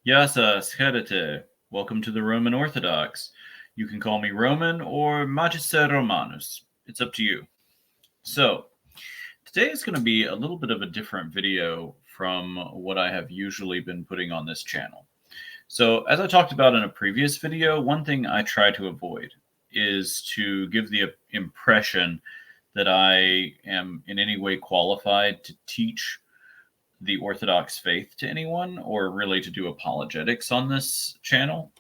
Yasa Scherete. Welcome to the Roman Orthodox. You can call me Roman or Magister Romanus. It's up to you. So, today is going to be a little bit of a different video from what I have usually been putting on this channel. So, as I talked about in a previous video, one thing I try to avoid is to give the impression that I am in any way qualified to teach the Orthodox faith to anyone or really to do apologetics on this channel.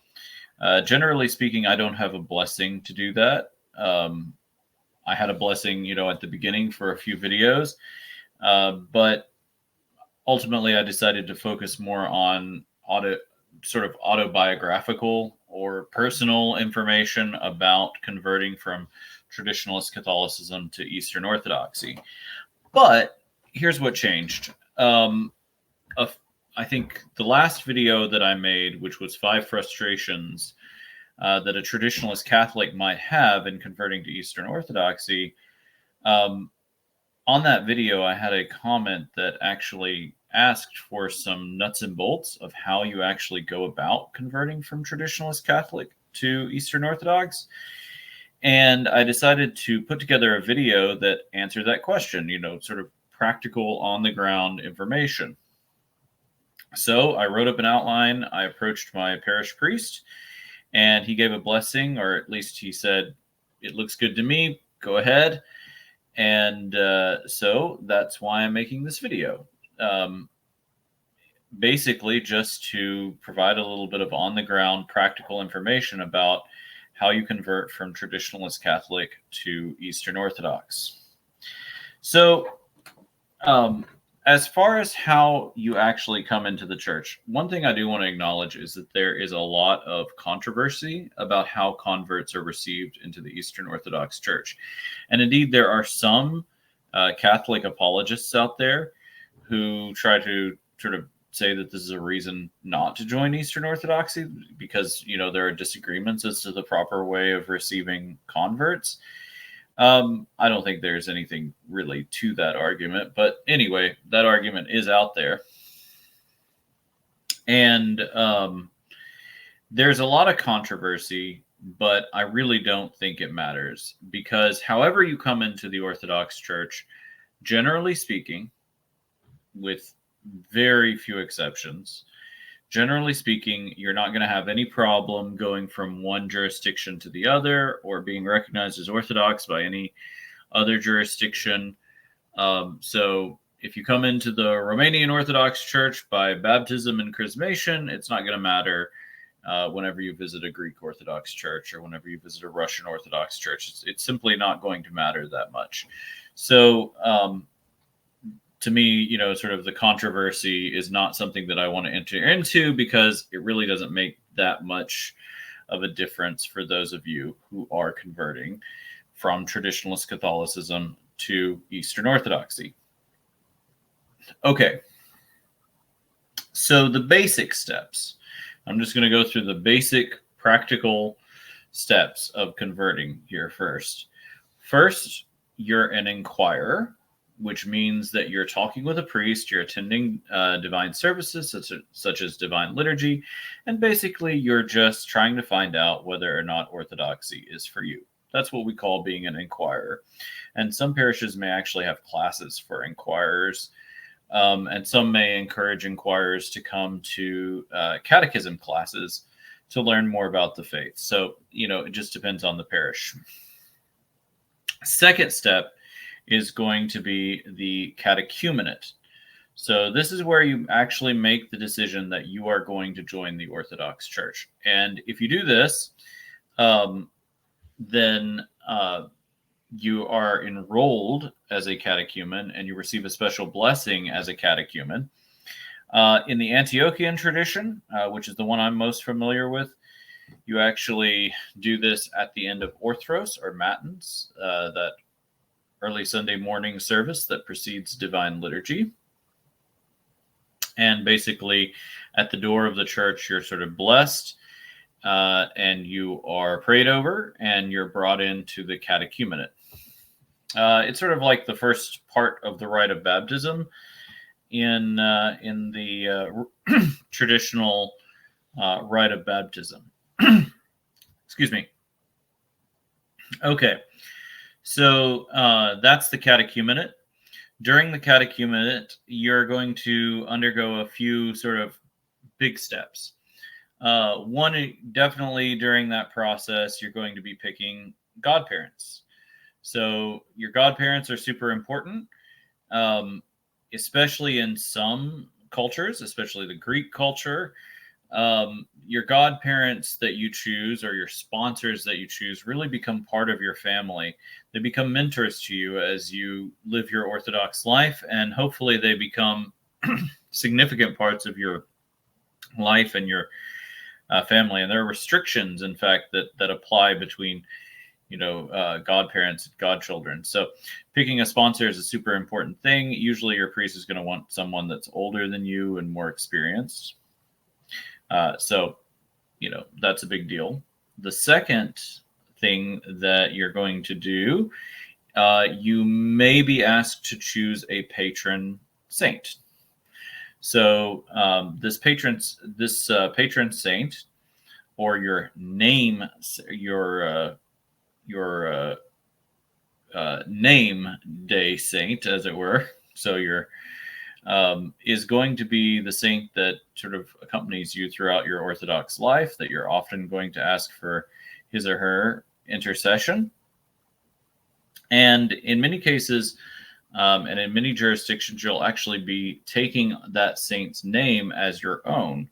Generally speaking, I don't have a blessing to do that. I had a blessing, at the beginning for a few videos, but ultimately I decided to focus more on autobiographical or personal information about converting from Traditionalist Catholicism to Eastern Orthodoxy. But here's what changed. I think the last video that I made, which was 5 frustrations that a traditionalist Catholic might have in converting to Eastern Orthodoxy, on that video, I had a comment that actually asked for some nuts and bolts of how you actually go about converting from Traditionalist Catholic to Eastern Orthodox. And I decided to put together a video that answered that question, sort of practical on-the-ground information. So I wrote up an outline. I approached my parish priest, and he gave a blessing, or at least he said, "It looks good to me. Go ahead." And so that's why I'm making this video. Basically, just to provide a little bit of on-the-ground practical information about how you convert from Traditionalist Catholic to Eastern Orthodox. So, as far as how you actually come into the church, one thing I do want to acknowledge is that there is a lot of controversy about how converts are received into the Eastern Orthodox Church. And indeed, there are some Catholic apologists out there who try to sort of say that this is a reason not to join Eastern Orthodoxy because, there are disagreements as to the proper way of receiving converts. I don't think there's anything really to that argument, but anyway, that argument is out there. And there's a lot of controversy, but I really don't think it matters because however you come into the Orthodox Church, generally speaking, with very few exceptions, generally speaking, you're not going to have any problem going from one jurisdiction to the other or being recognized as Orthodox by any other jurisdiction. So if you come into the Romanian Orthodox Church by baptism and chrismation, it's not going to matter whenever you visit a Greek Orthodox Church or whenever you visit a Russian Orthodox Church. It's simply not going to matter that much. So to me, sort of the controversy is not something that I want to enter into because it really doesn't make that much of a difference for those of you who are converting from Traditionalist Catholicism to Eastern Orthodoxy. Okay. So the basic steps. I'm just going to go through the basic practical steps of converting here first. First, you're an inquirer, which means that you're talking with a priest, you're attending divine services such as divine liturgy, and basically you're just trying to find out whether or not Orthodoxy is for you. That's what we call being an inquirer. And some parishes may actually have classes for inquirers, and some may encourage inquirers to come to catechism classes to learn more about the faith. So, it just depends on the parish. Second step is going to be the catechumenate. So this is where you actually make the decision that you are going to join the Orthodox Church. And if you do this, then you are enrolled as a catechumen and you receive a special blessing as a catechumen. In the Antiochian tradition, which is the one I'm most familiar with, you actually do this at the end of Orthros or Matins, that early Sunday morning service that precedes divine liturgy. And basically at the door of the church, you're sort of blessed and you are prayed over and you're brought into the catechumenate. It's sort of like the first part of the rite of baptism in the traditional rite of baptism. Excuse me. Okay, so that's the catechumenate. During the catechumenate, you're going to undergo a few sort of big steps. One, definitely during that process, you're going to be picking godparents. So your godparents are super important, especially in some cultures, especially the Greek culture. Your godparents that you choose or your sponsors that you choose really become part of your family. They become mentors to you as you live your Orthodox life, and hopefully they become significant parts of your life and your family. And there are restrictions, in fact, that apply between godparents and godchildren. So picking a sponsor is a super important thing. Usually your priest is going to want someone that's older than you and more experienced. So that's a big deal. The second thing that you're going to do, you may be asked to choose a patron saint. So this patron saint, or your name name day saint, as it were. So your is going to be the saint that sort of accompanies you throughout your Orthodox life, that you're often going to ask for his or her intercession. And in many cases, and in many jurisdictions, you'll actually be taking that saint's name as your own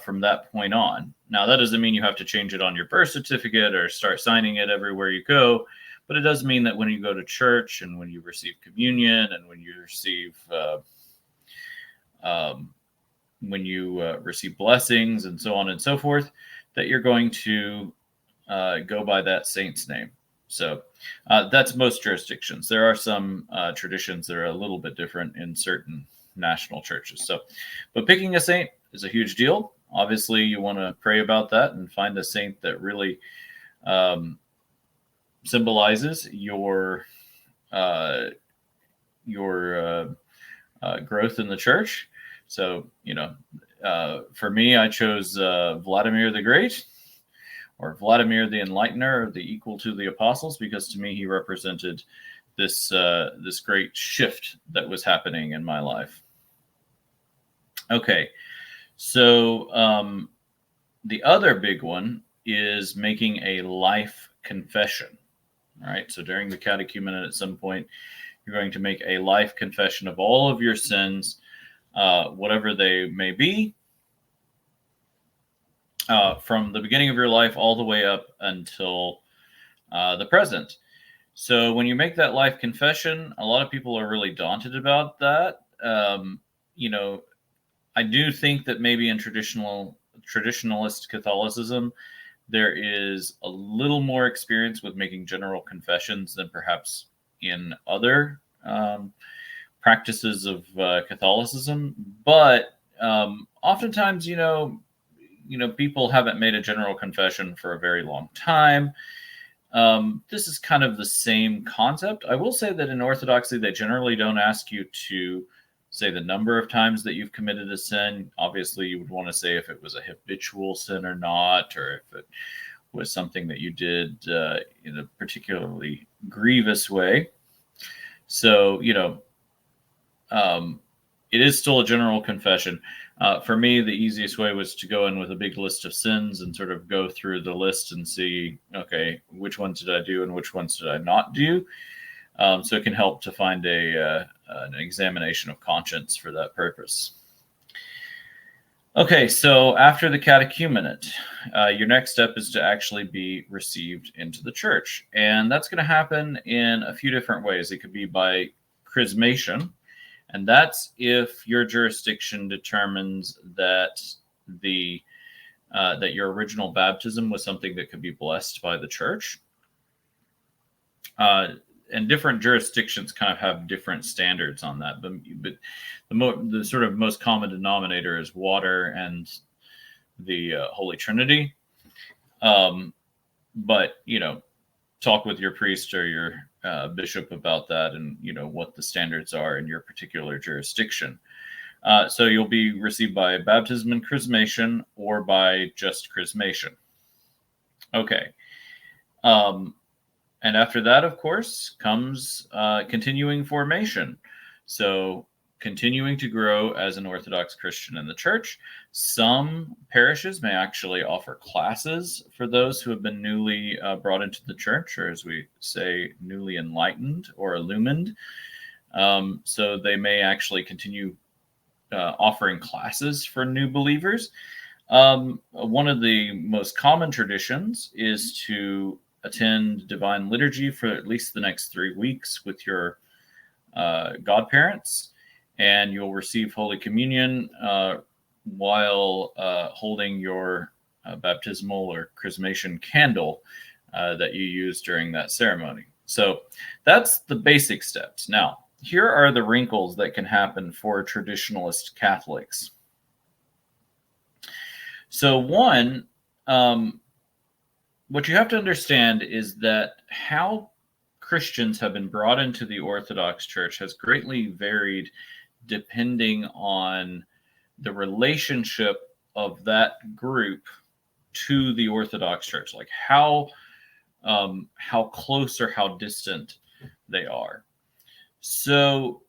from that point on. Now, that doesn't mean you have to change it on your birth certificate or start signing it everywhere you go, but it does mean that when you go to church and when you receive communion and when you receive blessings and so on and so forth, that you're going to go by that saint's name. So that's most jurisdictions. There are some traditions that are a little bit different in certain national churches. So, but picking a saint is a huge deal. Obviously, you want to pray about that and find a saint that really symbolizes your growth in the church. So, for me, I chose Vladimir the Great, or Vladimir the Enlightener, or the equal to the apostles, because to me he represented this great shift that was happening in my life. Okay, so the other big one is making a life confession. All right, so during the catechumenate, at some point, you're going to make a life confession of all of your sins, whatever they may be, from the beginning of your life all the way up until the present. So when you make that life confession, a lot of people are really daunted about that. I do think that maybe in traditionalist Catholicism, there is a little more experience with making general confessions than perhaps in other practices of Catholicism. But oftentimes, people haven't made a general confession for a very long time. This is kind of the same concept. I will say that in Orthodoxy, they generally don't ask you to say the number of times that you've committed a sin. Obviously, you would want to say if it was a habitual sin or not, or if it was something that you did in a particularly grievous way. So, it is still a general confession. For me, the easiest way was to go in with a big list of sins and sort of go through the list and see, okay, which ones did I do and which ones did I not do? So it can help to find an examination of conscience for that purpose. Okay, so after the catechumenate, your next step is to actually be received into the church. And that's going to happen in a few different ways. It could be by chrismation, and that's if your jurisdiction determines that that your original baptism was something that could be blessed by the church. And different jurisdictions kind of have different standards on that, but the sort of most common denominator is water and the Holy Trinity. But talk with your priest or your bishop about that, and what the standards are in your particular jurisdiction. So you'll be received by baptism and chrismation or by just chrismation. Okay. And after that, of course, comes continuing formation. So continuing to grow as an Orthodox Christian in the church. Some parishes may actually offer classes for those who have been newly brought into the church, or as we say, newly enlightened or illumined. So they may actually continue offering classes for new believers. One of the most common traditions is to attend divine liturgy for at least the next 3 weeks with your godparents, and you'll receive Holy Communion while holding your baptismal or chrismation candle that you use during that ceremony. So that's the basic steps. Now, here are the wrinkles that can happen for traditionalist Catholics. So one, what you have to understand is that how Christians have been brought into the Orthodox Church has greatly varied depending on the relationship of that group to the Orthodox Church, like how close or how distant they are. So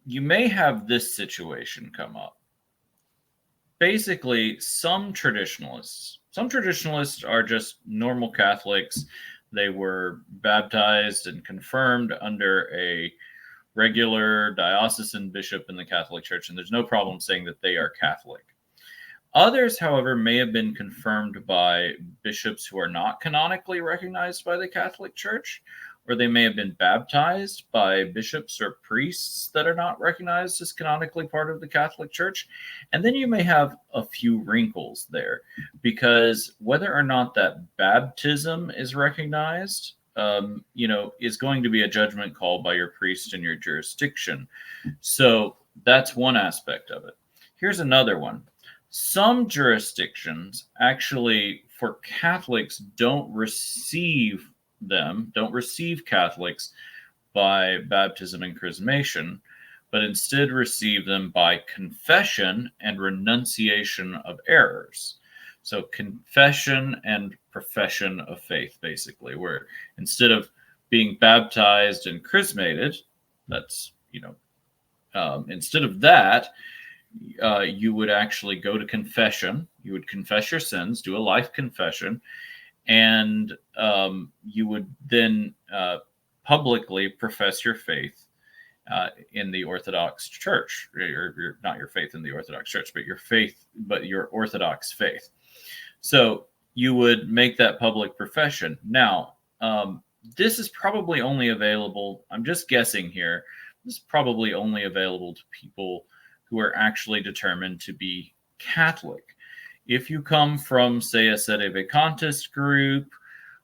you may have this situation come up. Basically, some traditionalists are just normal Catholics. They were baptized and confirmed under a regular diocesan bishop in the Catholic Church, and there's no problem saying that they are Catholic. Others, however, may have been confirmed by bishops who are not canonically recognized by the Catholic Church, or they may have been baptized by bishops or priests that are not recognized as canonically part of the Catholic Church. And then you may have a few wrinkles there, because whether or not that baptism is recognized, is going to be a judgment call by your priest in your jurisdiction. So that's one aspect of it. Here's another one. Some jurisdictions actually, for Catholics, don't receive Catholics by baptism and chrismation, but instead receive them by confession and renunciation of errors. So confession and profession of faith, basically, where instead of being baptized and chrismated, instead of that, you would actually go to confession. You would confess your sins, do a life confession, and you would then publicly profess your faith in the Orthodox Church, or not your faith in the Orthodox Church, but your Orthodox faith. So you would make that public profession. Now, this is probably only available, I'm just guessing here, this is probably only available to people who are actually determined to be Catholic. If you come from, say, a Sede Vacantis group,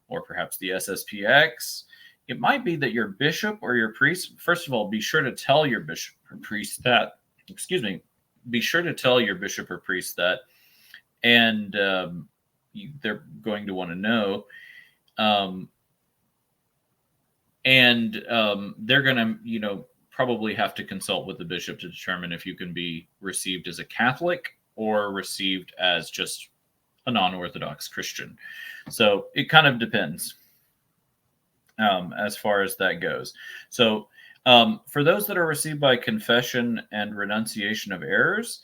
or perhaps the SSPX, it might be that your bishop or your priest, first of all, be sure to tell your bishop or priest that, and they're going to want to know. They're going to, probably have to consult with the bishop to determine if you can be received as a Catholic or received as just a non-Orthodox Christian. So it kind of depends as far as that goes. So for those that are received by confession and renunciation of errors,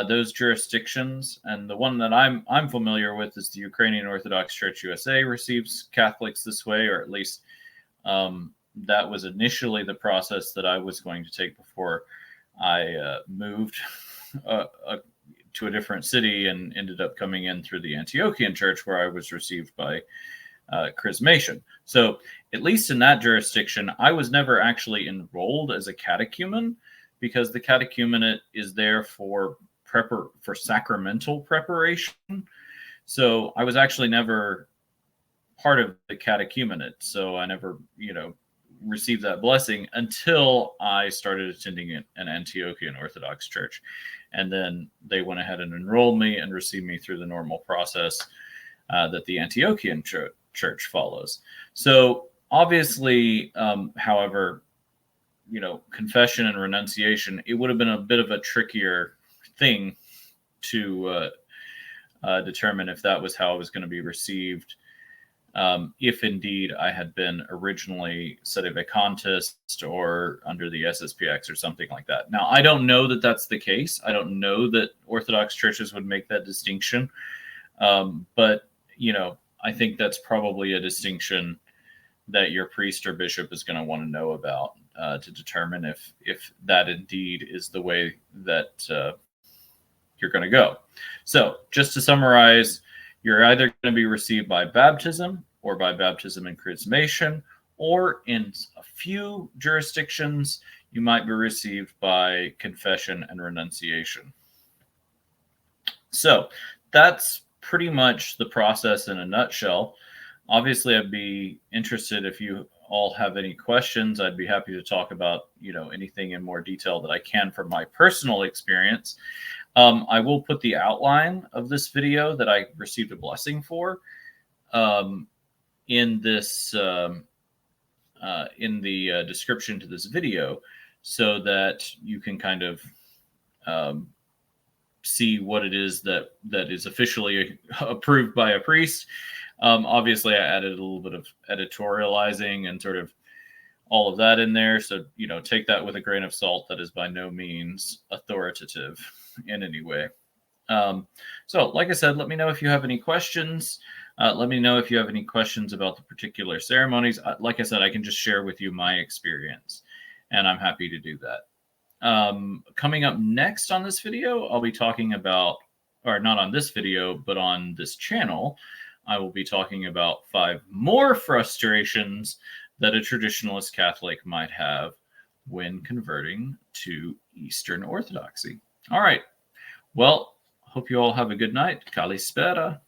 those jurisdictions, and the one that I'm familiar with is the Ukrainian Orthodox Church USA receives Catholics this way, or at least that was initially the process that I was going to take before I moved to a different city and ended up coming in through the Antiochian Church, where I was received by chrismation. So at least in that jurisdiction, I was never actually enrolled as a catechumen, because the catechumenate is there for sacramental preparation. So I was actually never part of the catechumenate. So I never, received that blessing until I started attending an Antiochian Orthodox Church. And then they went ahead and enrolled me and received me through the normal process that the Antiochian Church follows. So obviously, however, confession and renunciation, it would have been a bit of a trickier thing to determine if that was how it was going to be received. If indeed I had been originally sedevacantists or under the SSPX or something like that. Now, I don't know that that's the case. I don't know that Orthodox churches would make that distinction. But, I think that's probably a distinction that your priest or bishop is going to want to know about to determine if that indeed is the way that you're going to go. So just to summarize, you're either going to be received by baptism or by baptism and chrismation, or in a few jurisdictions, you might be received by confession and renunciation. So that's pretty much the process in a nutshell. Obviously, I'd be interested if you all have any questions. I'd be happy to talk about, anything in more detail that I can from my personal experience. I will put the outline of this video that I received a blessing for in this in the description to this video, so that you can kind of see what it is that is officially approved by a priest. Obviously, I added a little bit of editorializing and sort of all of that in there. So, take that with a grain of salt. That is by no means authoritative in any way. So, like I said, let me know if you have any questions. Let me know if you have any questions about the particular ceremonies. Like I said, I can just share with you my experience, and I'm happy to do that. Coming up next on this video, I'll be talking about, or not on this video, but on this channel, I will be talking about 5 more frustrations that a traditionalist Catholic might have when converting to Eastern Orthodoxy. All right. Well, hope you all have a good night. Kalispera.